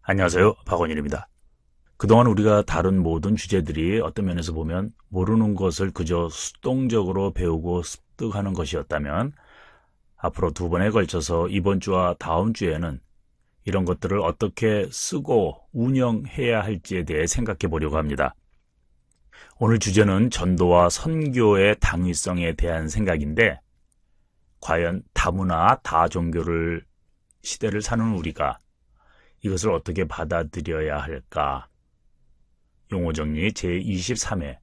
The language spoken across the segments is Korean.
안녕하세요. 박원일입니다. 그동안 우리가 다룬 모든 주제들이 어떤 면에서 보면 모르는 것을 그저 수동적으로 배우고 습득하는 것이었다면 앞으로 두 번에 걸쳐서 이번 주와 다음 주에는 이런 것들을 어떻게 쓰고 운영해야 할지에 대해 생각해 보려고 합니다. 오늘 주제는 전도와 선교의 당위성에 대한 생각인데 과연 다문화 다종교를 시대를 사는 우리가 이것을 어떻게 받아들여야 할까? 용어정리 제23회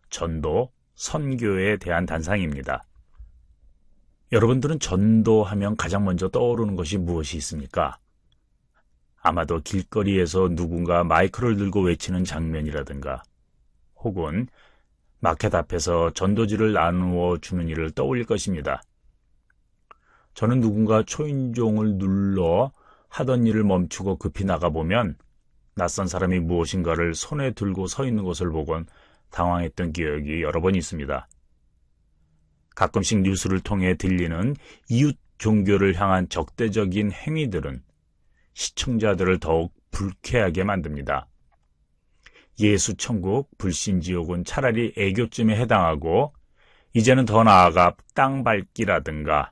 전도, 선교에 대한 단상입니다. 여러분들은 전도하면 가장 먼저 떠오르는 것이 무엇이 있습니까? 아마도 길거리에서 누군가 마이크를 들고 외치는 장면이라든가 혹은 마켓 앞에서 전도지를 나누어 주는 일을 떠올릴 것입니다. 저는 누군가 초인종을 눌러 하던 일을 멈추고 급히 나가보면 낯선 사람이 무엇인가를 손에 들고 서 있는 것을 보곤 당황했던 기억이 여러 번 있습니다. 가끔씩 뉴스를 통해 들리는 이웃 종교를 향한 적대적인 행위들은 시청자들을 더욱 불쾌하게 만듭니다. 예수 천국, 불신 지옥은 차라리 애교쯤에 해당하고 이제는 더 나아가 땅 밟기라든가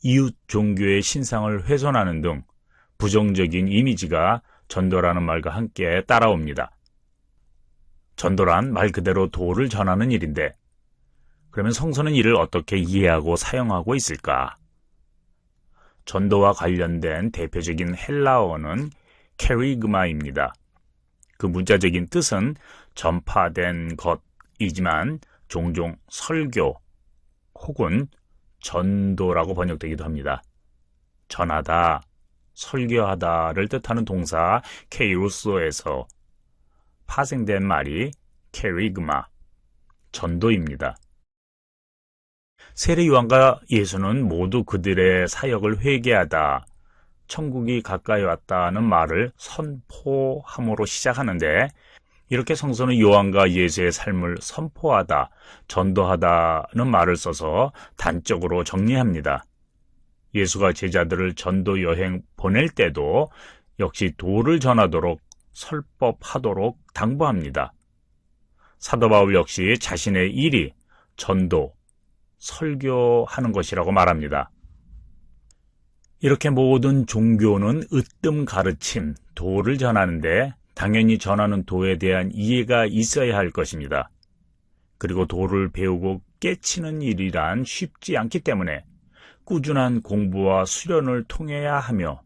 이웃 종교의 신상을 훼손하는 등 부정적인 이미지가 전도라는 말과 함께 따라옵니다. 전도란 말 그대로 도를 전하는 일인데 그러면 성서는 이를 어떻게 이해하고 사용하고 있을까? 전도와 관련된 대표적인 헬라어는 케리그마입니다. 그 문자적인 뜻은 전파된 것이지만 종종 설교 혹은 전도라고 번역되기도 합니다. 전하다, 설교하다를 뜻하는 동사 케이루소에서 파생된 말이 케리그마, 전도입니다. 세례 요한과 예수는 모두 그들의 사역을 회개하다, 천국이 가까이 왔다는 말을 선포함으로 시작하는데 이렇게 성서는 요한과 예수의 삶을 선포하다, 전도하다는 말을 써서 단적으로 정리합니다. 예수가 제자들을 전도 여행 보낼 때도 역시 도를 전하도록 설법하도록 당부합니다. 사도 바울 역시 자신의 일이 전도, 설교하는 것이라고 말합니다. 이렇게 모든 종교는 으뜸 가르침, 도를 전하는데 당연히 전하는 도에 대한 이해가 있어야 할 것입니다. 그리고 도를 배우고 깨치는 일이란 쉽지 않기 때문에 꾸준한 공부와 수련을 통해야 하며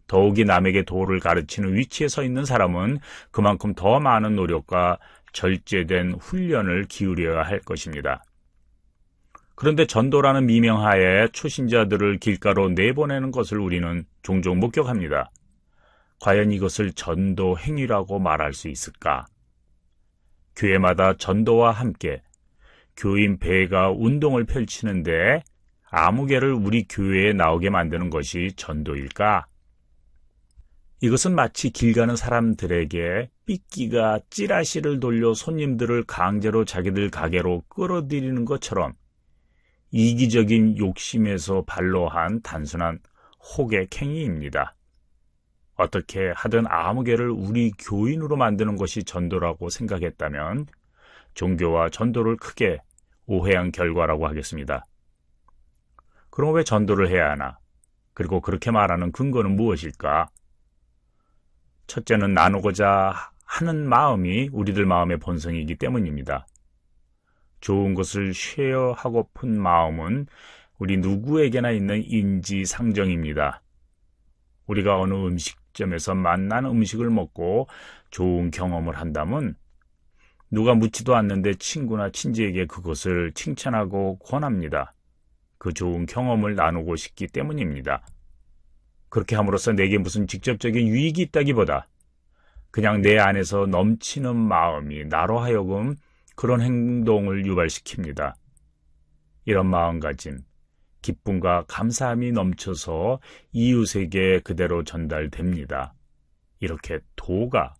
더욱이 남에게 도를 가르치는 위치에 서 있는 사람은 그만큼 더 많은 노력과 절제된 훈련을 기울여야 할 것입니다. 그런데 전도라는 미명하에 초신자들을 길가로 내보내는 것을 우리는 종종 목격합니다. 과연 이것을 전도 행위라고 말할 수 있을까? 교회마다 전도와 함께 교인 배가 운동을 펼치는데 아무개를 우리 교회에 나오게 만드는 것이 전도일까? 이것은 마치 길 가는 사람들에게 삐끼가 찌라시를 돌려 손님들을 강제로 자기들 가게로 끌어들이는 것처럼 이기적인 욕심에서 발로한 단순한 호객행위입니다. 어떻게 하든 아무개를 우리 교인으로 만드는 것이 전도라고 생각했다면 종교와 전도를 크게 오해한 결과라고 하겠습니다. 그럼 왜 전도를 해야 하나? 그리고 그렇게 말하는 근거는 무엇일까? 첫째는 나누고자 하는 마음이 우리들 마음의 본성이기 때문입니다. 좋은 것을 쉐어하고픈 마음은 우리 누구에게나 있는 인지상정입니다. 우리가 어느 음식점에서 맛난 음식을 먹고 좋은 경험을 한다면 누가 묻지도 않는데 친구나 친지에게 그것을 칭찬하고 권합니다. 그 좋은 경험을 나누고 싶기 때문입니다. 그렇게 함으로써 내게 무슨 직접적인 유익이 있다기보다 그냥 내 안에서 넘치는 마음이 나로 하여금 그런 행동을 유발시킵니다. 이런 마음가짐, 기쁨과 감사함이 넘쳐서 이웃에게 그대로 전달됩니다. 이렇게 도가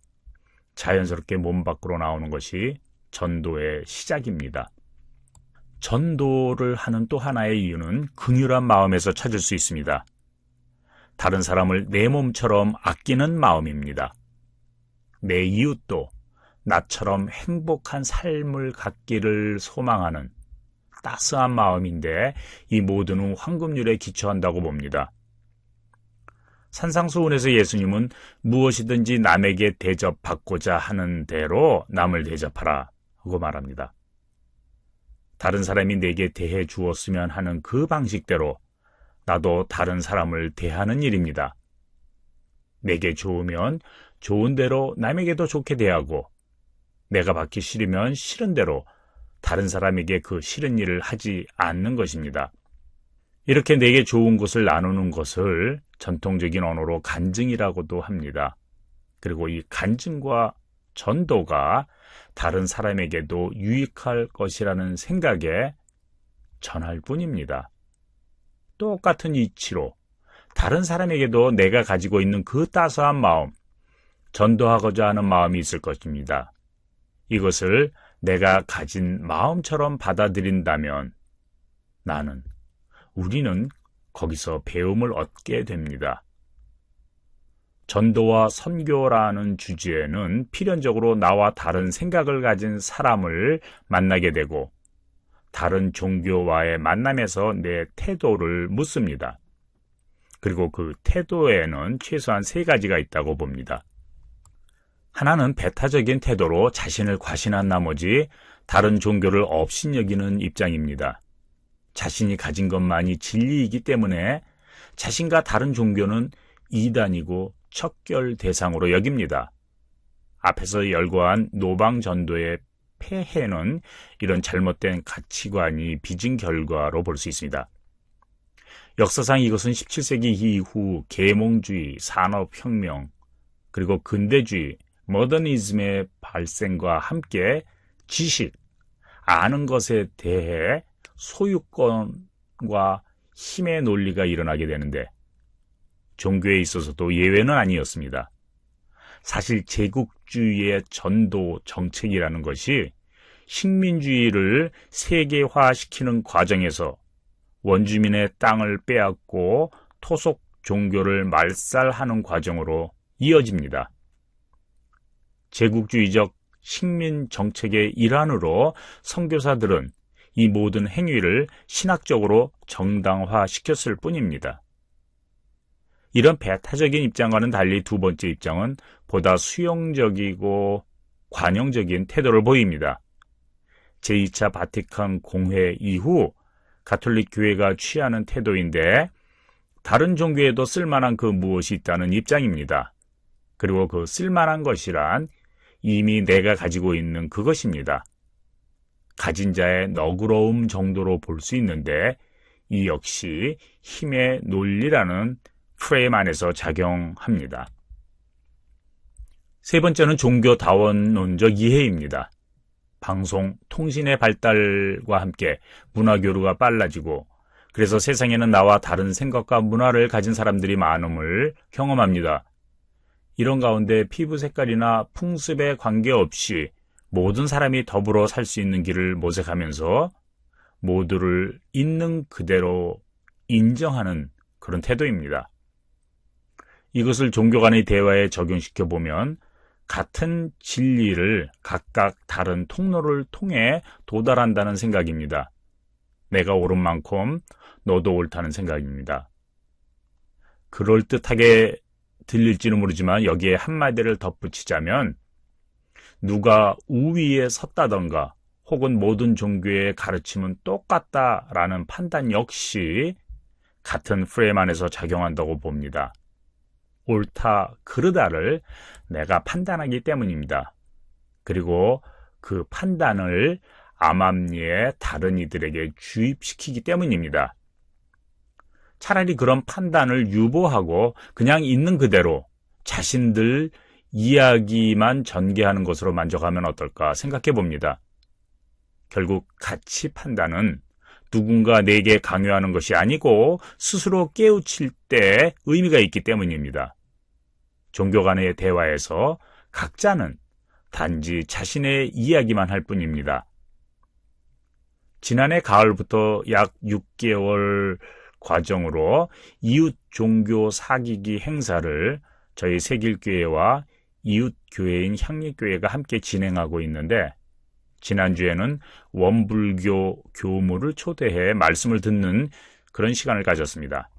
자연스럽게 몸 밖으로 나오는 것이 전도의 시작입니다. 전도를 하는 또 하나의 이유는 긍휼한 마음에서 찾을 수 있습니다. 다른 사람을 내 몸처럼 아끼는 마음입니다. 내 이웃도 나처럼 행복한 삶을 갖기를 소망하는 따스한 마음인데 이 모두는 황금률에 기초한다고 봅니다. 산상수훈에서 예수님은 무엇이든지 남에게 대접받고자 하는 대로 남을 대접하라 하고 말합니다. 다른 사람이 내게 대해 주었으면 하는 그 방식대로 나도 다른 사람을 대하는 일입니다. 내게 좋으면 좋은 대로 남에게도 좋게 대하고 내가 받기 싫으면 싫은 대로 다른 사람에게 그 싫은 일을 하지 않는 것입니다. 이렇게 내게 좋은 것을 나누는 것을 전통적인 언어로 간증이라고도 합니다. 그리고 이 간증과 전도가 다른 사람에게도 유익할 것이라는 생각에 전할 뿐입니다. 똑같은 이치로 다른 사람에게도 내가 가지고 있는 그 따스한 마음, 전도하고자 하는 마음이 있을 것입니다. 이것을 내가 가진 마음처럼 받아들인다면 우리는 거기서 배움을 얻게 됩니다. 전도와 선교라는 주제에는 필연적으로 나와 다른 생각을 가진 사람을 만나게 되고 다른 종교와의 만남에서 내 태도를 묻습니다. 그리고 그 태도에는 최소한 3가지가 있다고 봅니다. 하나는 배타적인 태도로 자신을 과신한 나머지 다른 종교를 업신여기는 입장입니다. 자신이 가진 것만이 진리이기 때문에 자신과 다른 종교는 이단이고 척결 대상으로 여깁니다. 앞에서 열거한 노방전도의 폐해는 이런 잘못된 가치관이 빚은 결과로 볼 수 있습니다. 역사상 이것은 17세기 이후 계몽주의, 산업혁명, 그리고 근대주의, 모더니즘의 발생과 함께 지식, 아는 것에 대해 소유권과 힘의 논리가 일어나게 되는데 종교에 있어서도 예외는 아니었습니다. 사실 제국주의의 전도 정책이라는 것이 식민주의를 세계화시키는 과정에서 원주민의 땅을 빼앗고 토속 종교를 말살하는 과정으로 이어집니다. 제국주의적 식민 정책의 일환으로 선교사들은 이 모든 행위를 신학적으로 정당화시켰을 뿐입니다. 이런 배타적인 입장과는 달리 두 번째 입장은 보다 수용적이고 관용적인 태도를 보입니다. 제2차 바티칸 공회 이후 가톨릭 교회가 취하는 태도인데 다른 종교에도 쓸만한 그 무엇이 있다는 입장입니다. 그리고 그 쓸만한 것이란 이미 내가 가지고 있는 그것입니다. 가진 자의 너그러움 정도로 볼 수 있는데 이 역시 힘의 논리라는 프레임 안에서 작용합니다. 세 번째는 종교다원론적 이해입니다. 방송, 통신의 발달과 함께 문화교류가 빨라지고 그래서 세상에는 나와 다른 생각과 문화를 가진 사람들이 많음을 경험합니다. 이런 가운데 피부 색깔이나 풍습에 관계없이 모든 사람이 더불어 살 수 있는 길을 모색하면서 모두를 있는 그대로 인정하는 그런 태도입니다. 이것을 종교 간의 대화에 적용시켜 보면 같은 진리를 각각 다른 통로를 통해 도달한다는 생각입니다. 내가 옳은 만큼 너도 옳다는 생각입니다. 그럴듯하게 들릴지는 모르지만 여기에 한마디를 덧붙이자면 누가 우위에 섰다던가 혹은 모든 종교의 가르침은 똑같다라는 판단 역시 같은 프레임 안에서 작용한다고 봅니다. 옳다, 그르다를 내가 판단하기 때문입니다. 그리고 그 판단을 암암리에 다른 이들에게 주입시키기 때문입니다. 차라리 그런 판단을 유보하고 그냥 있는 그대로 자신들 이야기만 전개하는 것으로 만족하면 어떨까 생각해 봅니다. 결국 가치 판단은 누군가 내게 강요하는 것이 아니고 스스로 깨우칠 때 의미가 있기 때문입니다. 종교 간의 대화에서 각자는 단지 자신의 이야기만 할 뿐입니다. 지난해 가을부터 약 6개월 과정으로 이웃 종교 사귀기 행사를 저희 세길교회와 이웃 교회인 향리교회가 함께 진행하고 있는데, 지난주에는 원불교 교무를 초대해 말씀을 듣는 그런 시간을 가졌습니다.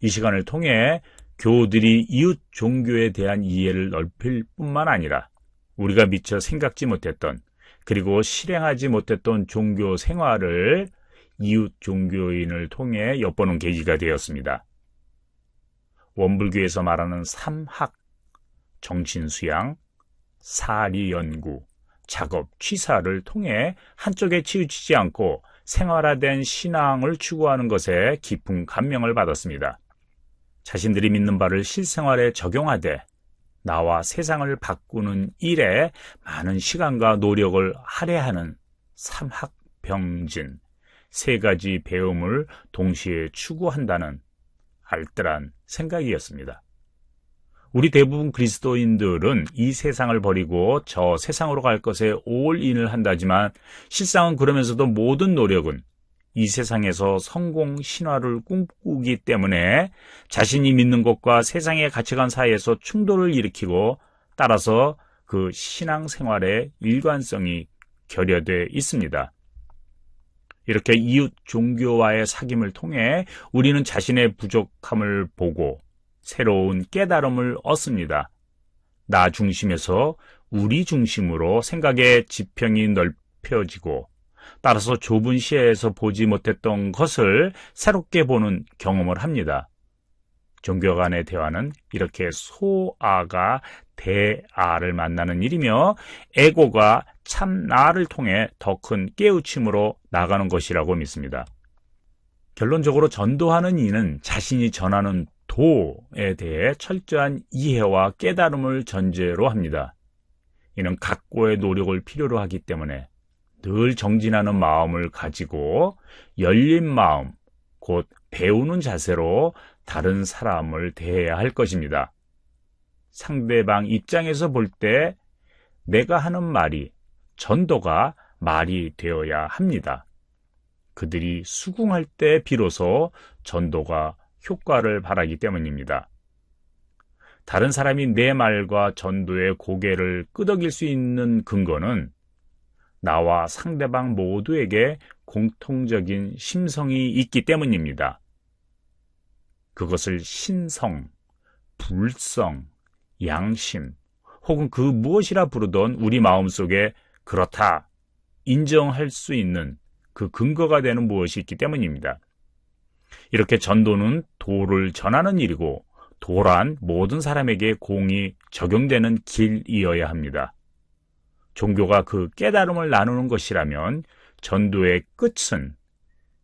이 시간을 통해 교우들이 이웃 종교에 대한 이해를 넓힐 뿐만 아니라 우리가 미처 생각지 못했던, 그리고 실행하지 못했던 종교 생활을 이웃 종교인을 통해 엿보는 계기가 되었습니다. 원불교에서 말하는 삼학, 정신수양, 사리연구, 작업, 취사를 통해 한쪽에 치우치지 않고 생활화된 신앙을 추구하는 것에 깊은 감명을 받았습니다. 자신들이 믿는 바를 실생활에 적용하되 나와 세상을 바꾸는 일에 많은 시간과 노력을 할애하는 삼학병진, 세 가지 배움을 동시에 추구한다는 알뜰한 생각이었습니다. 우리 대부분 그리스도인들은 이 세상을 버리고 저 세상으로 갈 것에 올인을 한다지만, 실상은 그러면서도 모든 노력은 이 세상에서 성공 신화를 꿈꾸기 때문에 자신이 믿는 것과 세상의 가치관 사이에서 충돌을 일으키고, 따라서 그 신앙생활의 일관성이 결여되어 있습니다. 이렇게 이웃 종교와의 사귐을 통해 우리는 자신의 부족함을 보고 새로운 깨달음을 얻습니다. 나 중심에서 우리 중심으로 생각의 지평이 넓혀지고, 따라서 좁은 시야에서 보지 못했던 것을 새롭게 보는 경험을 합니다. 종교 간의 대화는 이렇게 소아가 대아를 만나는 일이며, 에고가 참 나를 통해 더 큰 깨우침으로 나가는 것이라고 믿습니다. 결론적으로 전도하는 이는 자신이 전하는 도에 대해 철저한 이해와 깨달음을 전제로 합니다. 이는 각고의 노력을 필요로 하기 때문에 늘 정진하는 마음을 가지고 열린 마음, 곧 배우는 자세로 다른 사람을 대해야 할 것입니다. 상대방 입장에서 볼 때 내가 하는 말이 전도가 말이 되어야 합니다. 그들이 수긍할 때 비로소 전도가 효과를 발하기 때문입니다. 다른 사람이 내 말과 전도의 고개를 끄덕일 수 있는 근거는 나와 상대방 모두에게 공통적인 심성이 있기 때문입니다. 그것을 신성, 불성, 양심, 혹은 그 무엇이라 부르던 우리 마음속에 그렇다 인정할 수 있는 그 근거가 되는 무엇이 있기 때문입니다. 이렇게 전도는 도를 전하는 일이고, 도란 모든 사람에게 공이 적용되는 길이어야 합니다. 종교가 그 깨달음을 나누는 것이라면 전도의 끝은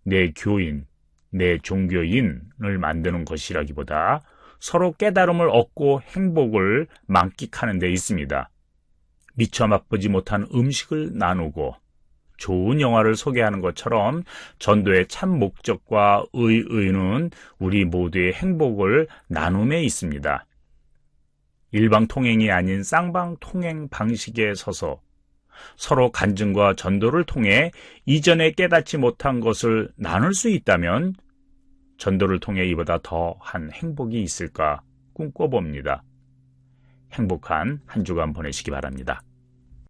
내 교인, 내 종교인을 만드는 것이라기보다 서로 깨달음을 얻고 행복을 만끽하는 데 있습니다. 미처 맛보지 못한 음식을 나누고 좋은 영화를 소개하는 것처럼 전도의 참 목적과 의의는 우리 모두의 행복을 나눔에 있습니다. 일방통행이 아닌 쌍방통행 방식에 서서 서로 간증과 전도를 통해 이전에 깨닫지 못한 것을 나눌 수 있다면 전도를 통해 이보다 더한 행복이 있을까 꿈꿔봅니다. 행복한 한 주간 보내시기 바랍니다.